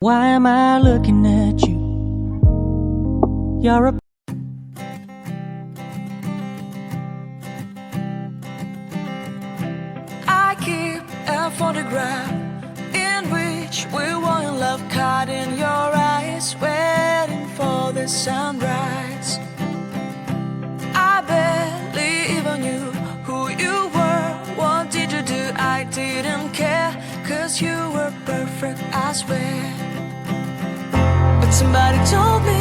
Why am I looking at you? You're a I keep a photograph in which we were in love, caught in your eyes, waiting for the sunrise. I barely even knew who you were. What did you do? I didn't care, 'cause you were perfect, I swear. But somebody told me